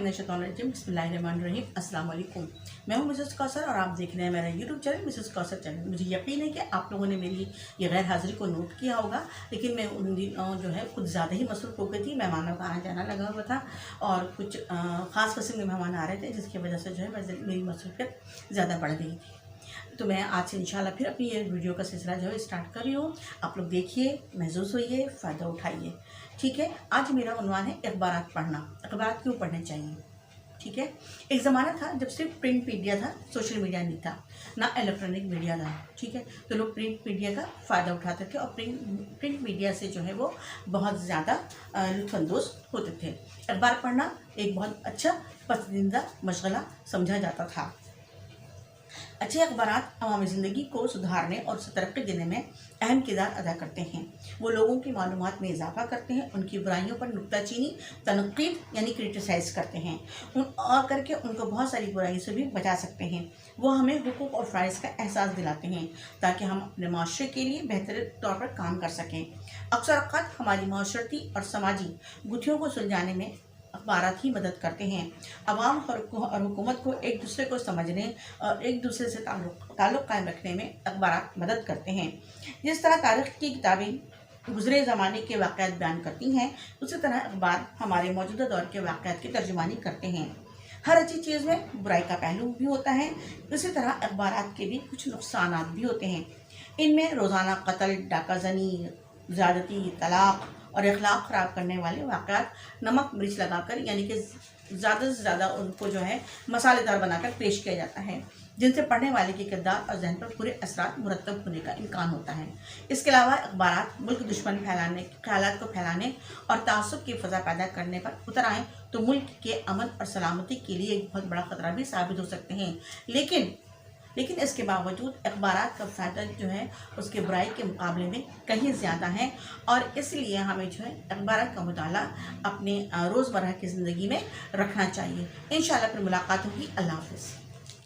मिनश्शैतानिर्रजीम बिस्मिल्लाहिर्रहमानिर्रहीम अस्सलाम वालेकुम। मैं हूं मिसेस कौसर और आप देख रहे हैं मेरा YouTube channel Mrs Kausar channel. मुझे यकीन है कि आप लोगों ने मेरी ये गैर हाज़िरी को नोट किया होगा, लेकिन मैं उन दिनों जो है कुछ ज़्यादा ही मसरूफ़ हो गई थी। मेहमानों का आना जाना लगा हुआ था और कुछ ख़ास किस्म के मेहमान आ रहे थे, जिसकी वजह से जो है मेरी मसरूफ़ियत ज़्यादा बढ़ गई थी। तो मैं आज से इंशाल्लाह फिर अपनी ये वीडियो का सिलसिला जो है स्टार्ट कर रही हूँ। आप लोग देखिए, महसूस होइए, फ़ायदा उठाइए। ठीक है, आज मेरा उन्वान है अखबारात पढ़ना। अखबारात क्यों पढ़ने चाहिए? ठीक है, एक ज़माना था जब सिर्फ प्रिंट मीडिया था, सोशल मीडिया नहीं था, ना इलेक्ट्रॉनिक मीडिया था। ठीक है, तो लोग प्रिंट मीडिया का फ़ायदा उठाते थे और प्रिंट मीडिया से जो है वो बहुत ज़्यादा लुत्फ़अंदोज़ होते थे। अखबार पढ़ना एक बहुत अच्छा पसंदीदा मशगला समझा जाता था। अच्छे अखबारात अवामी ज़िंदगी को सुधारने और तरक्की देने में अहम किरदार अदा करते हैं। वो लोगों की मालूमात में इजाफा करते हैं, उनकी बुराइयों पर नुक्ताचीनी तनक़ीद यानी क्रिटिसाइज़ करते हैं और करके उनको बहुत सारी बुराइयों से भी बचा सकते हैं। वो हमें हुकूक़ और फ़राइज़ का एहसास दिलाते हैं ताकि हम अपने माशरे के लिए बेहतर तौर पर काम कर सकें। अक्सर अवक़ात हमारी माशरती और समाजी गुत्थियों को सुलझाने में अखबारात ही मदद करते हैं। अवाम और हुकूमत को एक दूसरे को समझने और एक दूसरे से ताल्लुक़ कायम रखने में अखबारात मदद करते हैं। जिस तरह तारीख़ की किताबें गुज़रे ज़माने के वाक़यात बयान करती हैं, उसी तरह अखबार हमारे मौजूदा दौर के वाक़यात की तर्जुमानी करते हैं। हर अच्छी चीज़ में बुराई का पहलू भी होता है, इसी तरह अखबारात के भी कुछ नुकसानात भी होते हैं। इनमें रोज़ाना कत्ल, डाकाज़नी, ज़्यादती, तलाक़ और अखलाक ख़राब करने वाले वाक़यात नमक मिर्च लगाकर यानी कि ज़्यादा से ज़्यादा उनको जो है मसालेदार बनाकर पेश किया जाता है, जिनसे पढ़ने वाले के किरदार और जहन पर बुरे असरात मुरतब होने का इम्कान होता है। इसके अलावा अखबारात मुल्क दुश्मन ख़यालात को फैलाने और तासुब की फ़ज़ा पैदा करने पर उतर आएँ तो मुल्क के अमन और सलामती के लिए एक बहुत बड़ा ख़तरा भी साबित हो सकते हैं। लेकिन इसके बावजूद अखबारात का फ़ायदा जो है उसके बुराई के मुकाबले में कहीं ज़्यादा है और इसलिए हमें जो है अखबारात का मुताला अपने रोज़मर्रा की ज़िंदगी में रखना चाहिए। इंशाअल्लाह फिर मुलाकात होगी। अल्लाह हाफ़िज़।